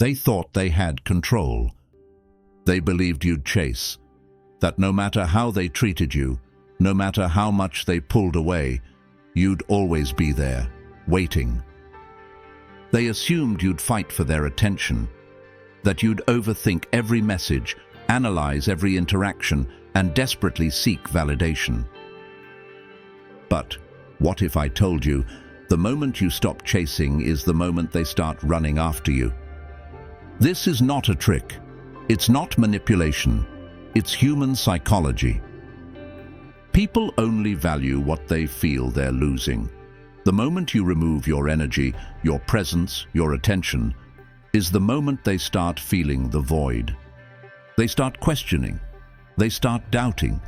They thought they had control. They believed you'd chase, that no matter how they treated you, no matter how much they pulled away, you'd always be there, waiting. They assumed you'd fight for their attention, that you'd overthink every message, analyze every interaction, and desperately seek validation. But what if I told you, the moment you stop chasing is the moment they start running after you? This is not a trick. It's not manipulation. It's human psychology. People only value what they feel they're losing. The moment you remove your energy, your presence, your attention, is the moment they start feeling the void. They start questioning. They start doubting.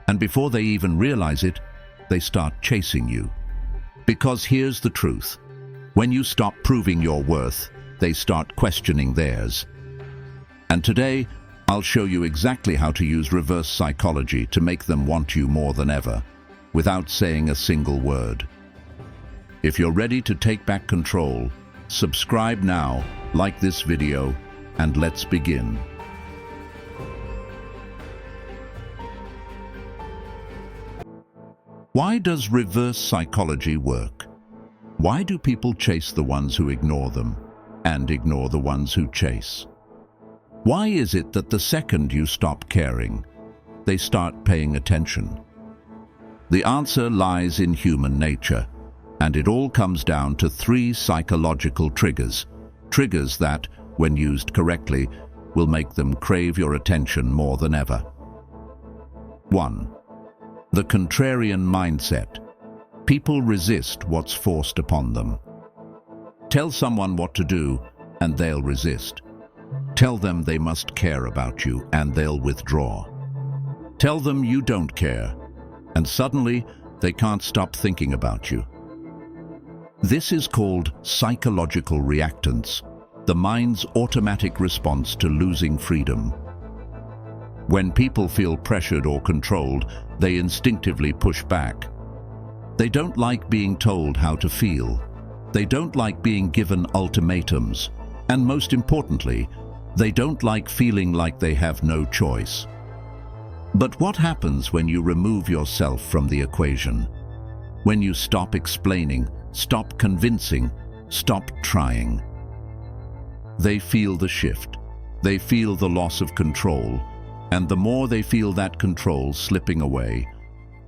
And before they even realize it, they start chasing you. Because here's the truth. When you stop proving your worth, they start questioning theirs. And today, I'll show you exactly how to use reverse psychology to make them want you more than ever, without saying a single word. If you're ready to take back control, subscribe now, like this video, and let's begin. Why does reverse psychology work? Why do people chase the ones who ignore them, and ignore the ones who chase? Why is it that the second you stop caring, they start paying attention? The answer lies in human nature, and it all comes down to 3 psychological triggers. Triggers that, when used correctly, will make them crave your attention more than ever. 1. The contrarian mindset. People resist what's forced upon them. Tell someone what to do, and they'll resist. Tell them they must care about you, and they'll withdraw. Tell them you don't care, and suddenly they can't stop thinking about you. This is called psychological reactance, the mind's automatic response to losing freedom. When people feel pressured or controlled, they instinctively push back. They don't like being told how to feel. They don't like being given ultimatums. And most importantly, they don't like feeling like they have no choice. But what happens when you remove yourself from the equation? When you stop explaining, stop convincing, stop trying? They feel the shift. They feel the loss of control. And the more they feel that control slipping away,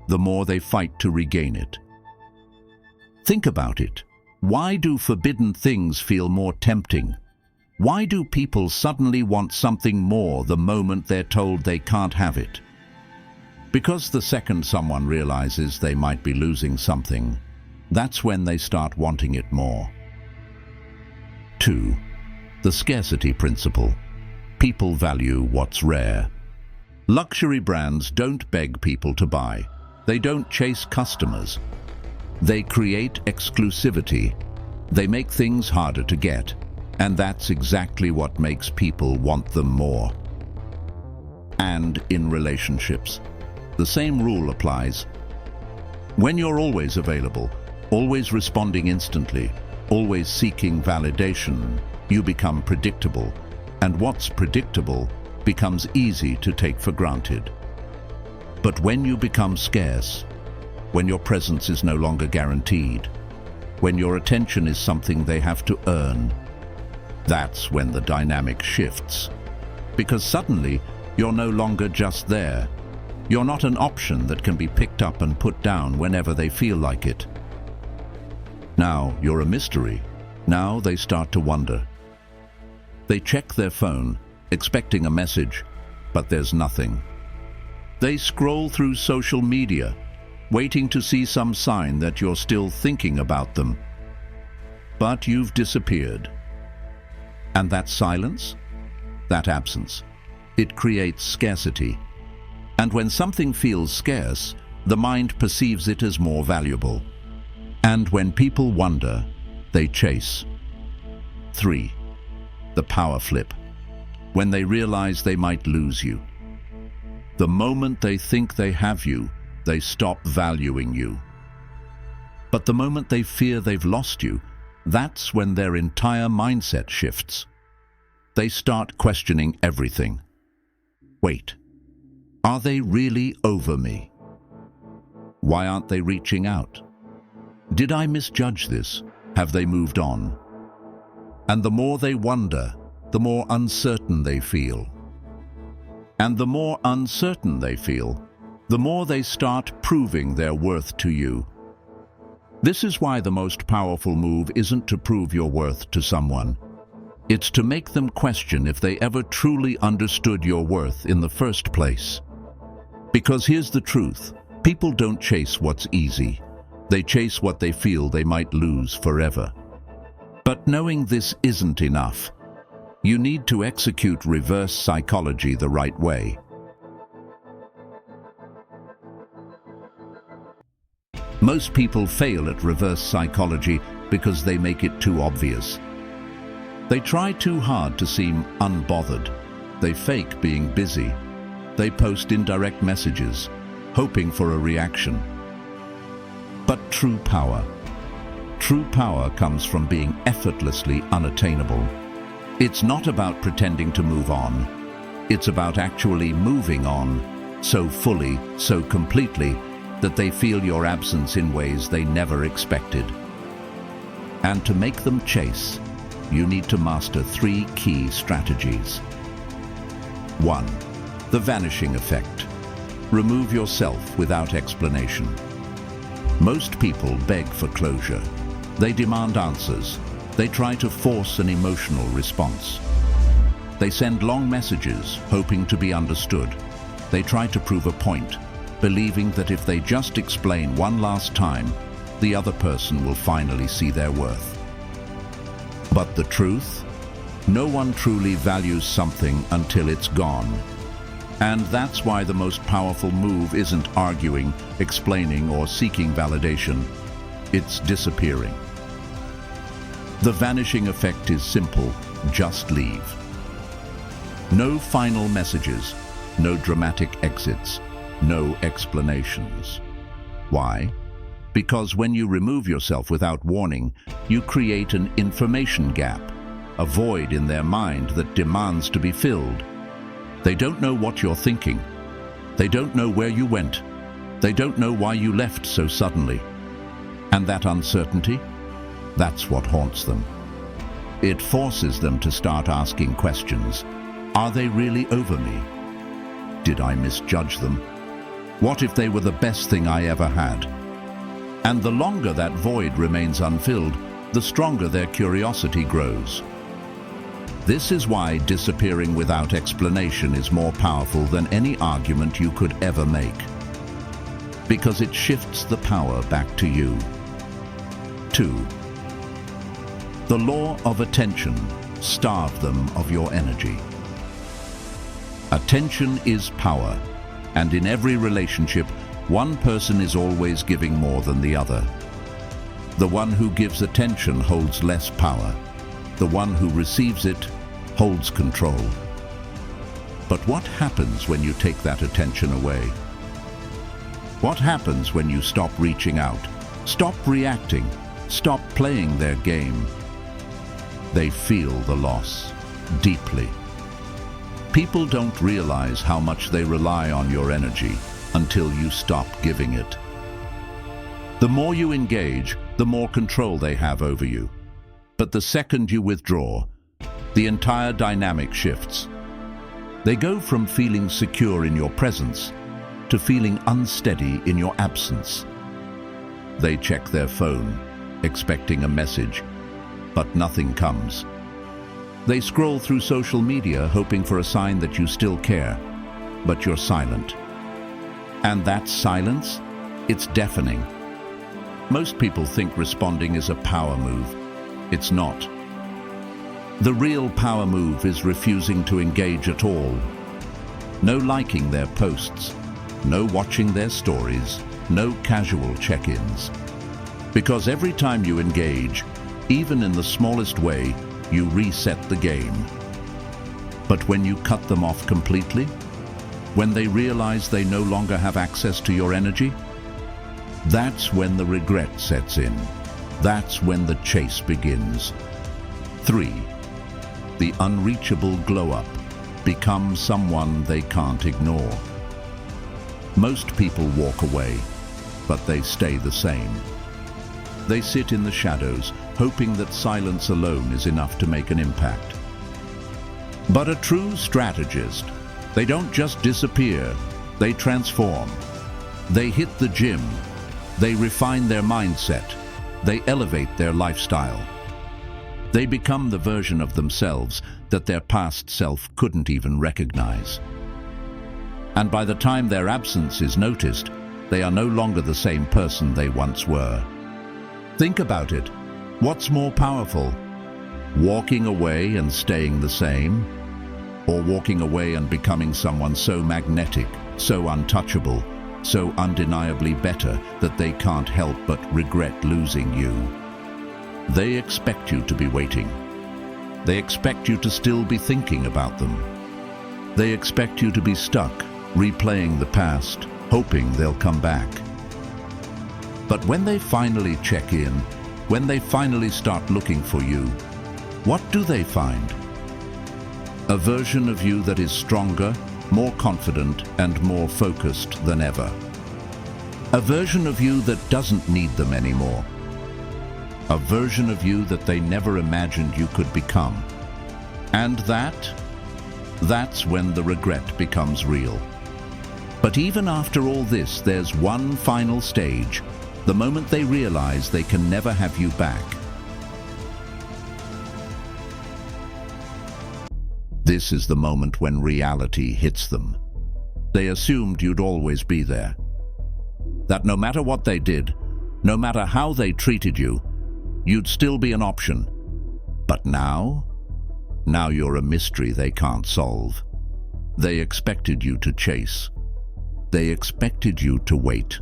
the more they fight to regain it. Think about it. Why do forbidden things feel more tempting? Why do people suddenly want something more the moment they're told they can't have it? Because the second someone realizes they might be losing something, that's when they start wanting it more. 2. The scarcity principle. People value what's rare. Luxury brands don't beg people to buy. They don't chase customers. They create exclusivity. They make things harder to get. And that's exactly what makes people want them more. And in relationships, the same rule applies. When you're always available, always responding instantly, always seeking validation, you become predictable. And what's predictable becomes easy to take for granted. But when you become scarce, when your presence is no longer guaranteed, when your attention is something they have to earn, that's when the dynamic shifts. Because suddenly, you're no longer just there. You're not an option that can be picked up and put down whenever they feel like it. Now you're a mystery. Now they start to wonder. They check their phone, expecting a message, but there's nothing. They scroll through social media, waiting to see some sign that you're still thinking about them. But you've disappeared. And that silence, that absence, it creates scarcity. And when something feels scarce, the mind perceives it as more valuable. And when people wonder, they chase. 3. The power flip. When they realize they might lose you. The moment they think they have you, they stop valuing you. But the moment they fear they've lost you, that's when their entire mindset shifts. They start questioning everything. Wait, are they really over me? Why aren't they reaching out? Did I misjudge this? Have they moved on? And the more they wonder, the more uncertain they feel. And the more uncertain they feel, the more they start proving their worth to you. This is why the most powerful move isn't to prove your worth to someone. It's to make them question if they ever truly understood your worth in the first place. Because here's the truth, people don't chase what's easy. They chase what they feel they might lose forever. But knowing this isn't enough. You need to execute reverse psychology the right way. Most people fail at reverse psychology because they make it too obvious. They try too hard to seem unbothered. They fake being busy. They post indirect messages, hoping for a reaction. But true power comes from being effortlessly unattainable. It's not about pretending to move on. It's about actually moving on, so fully, so completely, that they feel your absence in ways they never expected. And to make them chase, you need to master 3 key strategies. 1. The vanishing effect. Remove yourself without explanation. Most people beg for closure. They demand answers. They try to force an emotional response. They send long messages, hoping to be understood. They try to prove a point, believing that if they just explain one last time, the other person will finally see their worth. But the truth? No one truly values something until it's gone. And that's why the most powerful move isn't arguing, explaining, or seeking validation. It's disappearing. The vanishing effect is simple: just leave. No final messages, no dramatic exits, no explanations. Why? Because when you remove yourself without warning, you create an information gap, a void in their mind that demands to be filled. They don't know what you're thinking. They don't know where you went. They don't know why you left so suddenly. And that uncertainty? That's what haunts them. It forces them to start asking questions. Are they really over me? Did I misjudge them? What if they were the best thing I ever had? And the longer that void remains unfilled, the stronger their curiosity grows. This is why disappearing without explanation is more powerful than any argument you could ever make. Because it shifts the power back to you. 2. The law of attention. Starve them of your energy. Attention is power, and in every relationship, one person is always giving more than the other. The one who gives attention holds less power. The one who receives it holds control. But what happens when you take that attention away? What happens when you stop reaching out, stop reacting, stop playing their game? They feel the loss deeply. People don't realize how much they rely on your energy until you stop giving it. The more you engage, the more control they have over you. But the second you withdraw, the entire dynamic shifts. They go from feeling secure in your presence to feeling unsteady in your absence. They check their phone, expecting a message, but nothing comes. They scroll through social media hoping for a sign that you still care, but you're silent. And that silence, it's deafening. Most people think responding is a power move. It's not. The real power move is refusing to engage at all. No liking their posts, no watching their stories, no casual check-ins. Because every time you engage, even in the smallest way, you reset the game. But when you cut them off completely, when they realize they no longer have access to your energy, that's when the regret sets in. That's when the chase begins. 3. the unreachable glow-up, become someone they can't ignore. Most people walk away, but they stay the same. They sit in the shadows, hoping that silence alone is enough to make an impact. But a true strategist, they don't just disappear, they transform. They hit the gym, they refine their mindset, they elevate their lifestyle. They become the version of themselves that their past self couldn't even recognize. And by the time their absence is noticed, they are no longer the same person they once were. Think about it. What's more powerful? Walking away and staying the same? Or walking away and becoming someone so magnetic, so untouchable, so undeniably better that they can't help but regret losing you? They expect you to be waiting. They expect you to still be thinking about them. They expect you to be stuck, replaying the past, hoping they'll come back. But when they finally check in, when they finally start looking for you, what do they find? A version of you that is stronger, more confident, and more focused than ever. A version of you that doesn't need them anymore. A version of you that they never imagined you could become. And that's when the regret becomes real. But even after all this, there's one final stage, the moment they realize they can never have you back. This is the moment when reality hits them. They assumed you'd always be there. That no matter what they did, no matter how they treated you, you'd still be an option. But now you're a mystery they can't solve. They expected you to chase. They expected you to wait.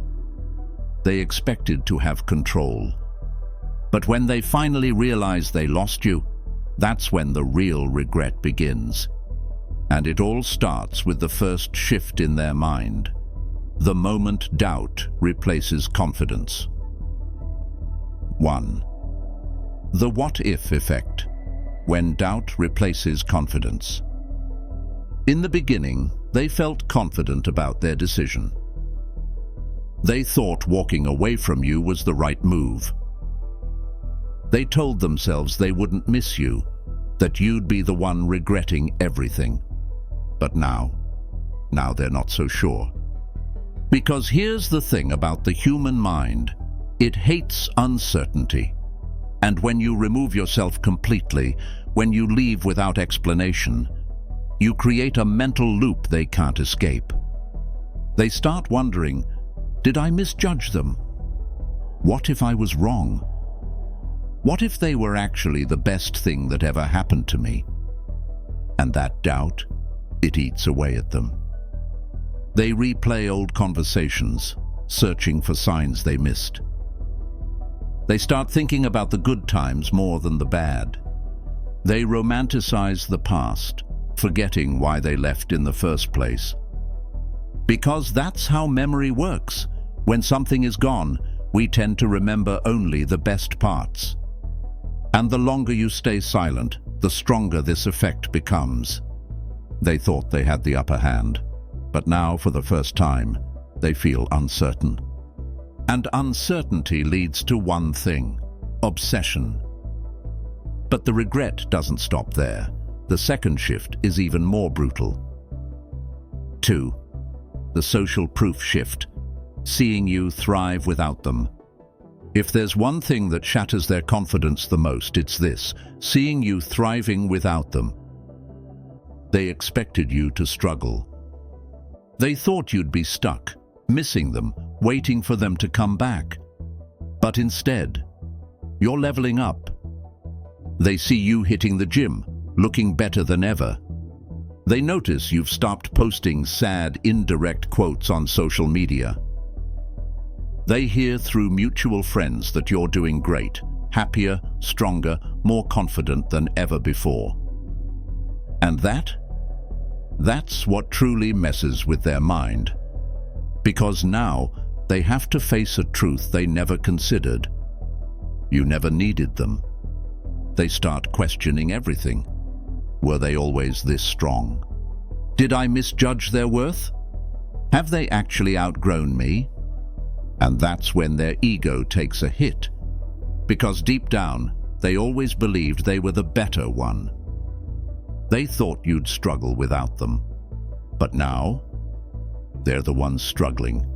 They expected to have control. But when they finally realized they lost you, that's when the real regret begins. And it all starts with the first shift in their mind, the moment doubt replaces confidence. 1. The what-if effect, when doubt replaces confidence. In the beginning, they felt confident about their decision. They thought walking away from you was the right move. They told themselves they wouldn't miss you, that you'd be the one regretting everything. But now they're not so sure. Because here's the thing about the human mind, it hates uncertainty. And when you remove yourself completely, when you leave without explanation, you create a mental loop they can't escape. They start wondering, did I misjudge them? What if I was wrong? What if they were actually the best thing that ever happened to me? And that doubt, it eats away at them. They replay old conversations, searching for signs they missed. They start thinking about the good times more than the bad. They romanticize the past, forgetting why they left in the first place. Because that's how memory works. When something is gone, we tend to remember only the best parts. And the longer you stay silent, the stronger this effect becomes. They thought they had the upper hand, but now, for the first time, they feel uncertain. And uncertainty leads to one thing: obsession. But the regret doesn't stop there. The second shift is even more brutal. 2. The social proof shift, seeing you thrive without them. If there's one thing that shatters their confidence the most, it's this: seeing you thriving without them. They expected you to struggle. They thought you'd be stuck, missing them, waiting for them to come back. But instead, you're leveling up. They see you hitting the gym, looking better than ever. They notice you've stopped posting sad, indirect quotes on social media. They hear through mutual friends that you're doing great, happier, stronger, more confident than ever before. And that's what truly messes with their mind. Because now they have to face a truth they never considered. You never needed them. They start questioning everything. Were they always this strong? Did I misjudge their worth? Have they actually outgrown me? And that's when their ego takes a hit, because deep down, they always believed they were the better one. They thought you'd struggle without them. But now, they're the ones struggling.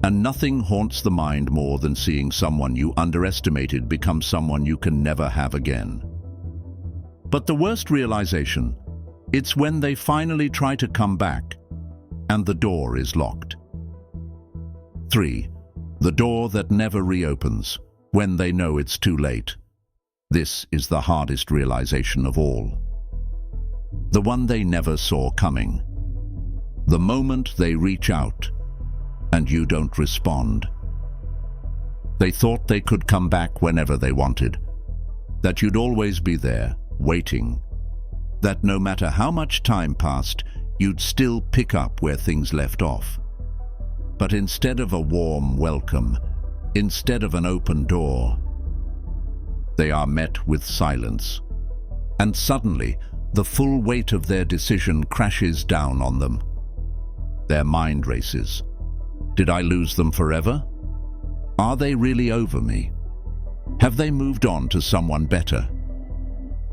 And nothing haunts the mind more than seeing someone you underestimated become someone you can never have again. But the worst realization, it's when they finally try to come back, and the door is locked. 3. The door that never reopens, when they know it's too late. This is the hardest realization of all. The one they never saw coming. The moment they reach out, and you don't respond. They thought they could come back whenever they wanted, that you'd always be there, waiting, that no matter how much time passed, you'd still pick up where things left off. But instead of a warm welcome, instead of an open door, they are met with silence. And suddenly, the full weight of their decision crashes down on them. Their mind races. Did I lose them forever? Are they really over me? Have they moved on to someone better?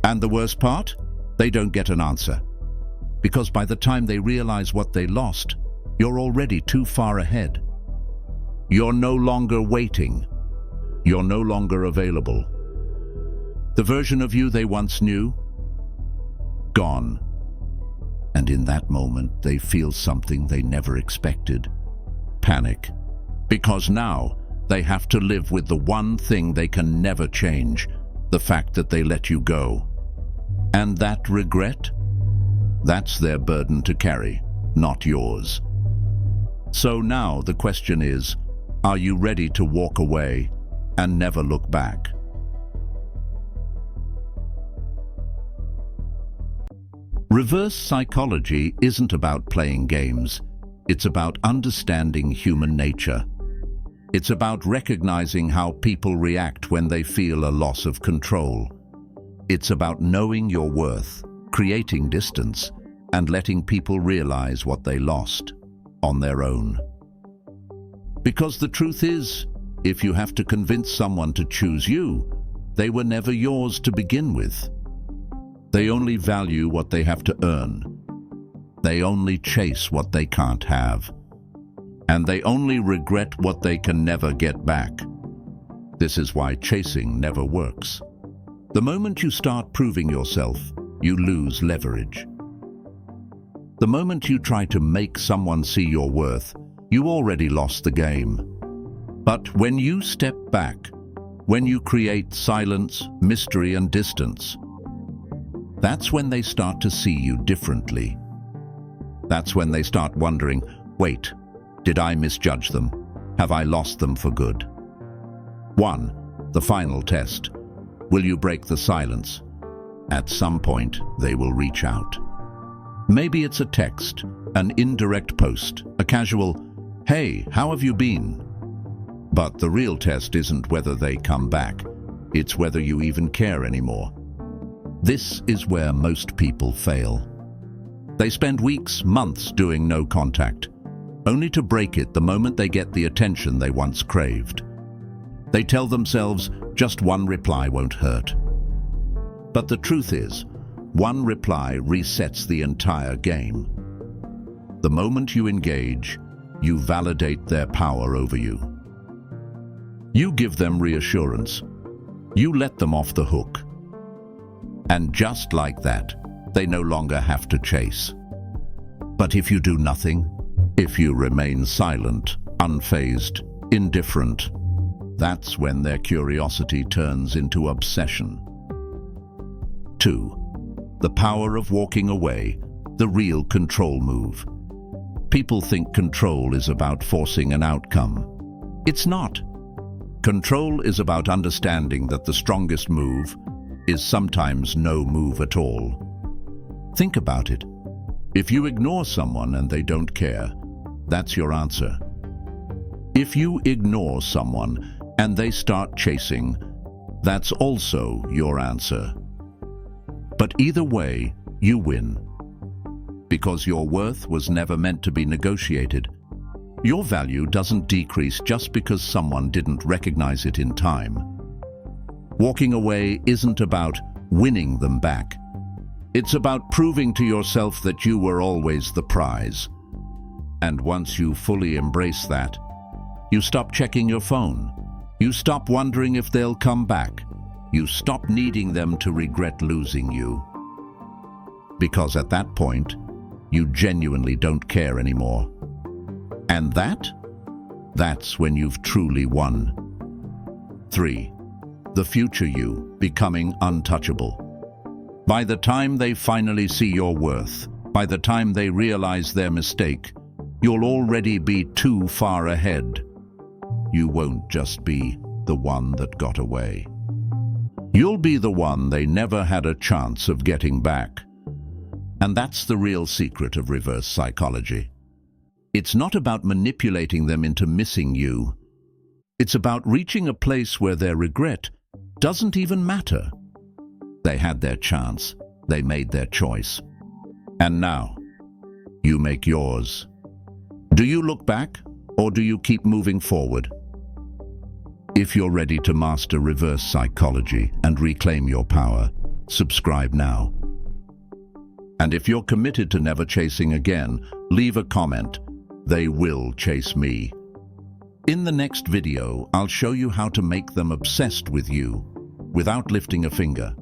And the worst part? They don't get an answer. Because by the time they realize what they lost, you're already too far ahead. You're no longer waiting. You're no longer available. The version of you they once knew, gone. And in that moment, they feel something they never expected. Panic. Because now, they have to live with the one thing they can never change, the fact that they let you go. And that regret? That's their burden to carry, not yours. So now the question is, are you ready to walk away and never look back? Reverse psychology isn't about playing games. It's about understanding human nature. It's about recognizing how people react when they feel a loss of control. It's about knowing your worth, creating distance, and letting people realize what they lost on their own. Because the truth is, if you have to convince someone to choose you, they were never yours to begin with. They only value what they have to earn. They only chase what they can't have. And they only regret what they can never get back. This is why chasing never works. The moment you start proving yourself, you lose leverage. The moment you try to make someone see your worth, you already lost the game. But when you step back, when you create silence, mystery, and distance, that's when they start to see you differently. That's when they start wondering, wait, did I misjudge them? Have I lost them for good? 1. The final test. Will you break the silence? At some point, they will reach out. Maybe it's a text, an indirect post, a casual, "Hey, how have you been?" But the real test isn't whether they come back. It's whether you even care anymore. This is where most people fail. They spend weeks, months doing no contact, only to break it the moment they get the attention they once craved. They tell themselves just one reply won't hurt. But the truth is, one reply resets the entire game. The moment you engage, you validate their power over you. You give them reassurance. You let them off the hook. And just like that, they no longer have to chase. But if you do nothing, if you remain silent, unfazed, indifferent, that's when their curiosity turns into obsession. 2. The power of walking away, the real control move. People think control is about forcing an outcome. It's not. Control is about understanding that the strongest move is sometimes no move at all. Think about it. If you ignore someone and they don't care, that's your answer. If you ignore someone and they start chasing, that's also your answer. But either way, you win. Because your worth was never meant to be negotiated. Your value doesn't decrease just because someone didn't recognize it in time. Walking away isn't about winning them back. It's about proving to yourself that you were always the prize. And once you fully embrace that, you stop checking your phone. You stop wondering if they'll come back. You stop needing them to regret losing you. Because at that point, you genuinely don't care anymore. And that's when you've truly won. 3. The future you, becoming untouchable. By the time they finally see your worth, by the time they realize their mistake, you'll already be too far ahead. You won't just be the one that got away. You'll be the one they never had a chance of getting back. And that's the real secret of reverse psychology. It's not about manipulating them into missing you. It's about reaching a place where their regret doesn't even matter. They had their chance. They made their choice. And now, you make yours. Do you look back, or do you keep moving forward? If you're ready to master reverse psychology and reclaim your power, subscribe now. And if you're committed to never chasing again, leave a comment. They will chase me. In the next video, I'll show you how to make them obsessed with you without lifting a finger.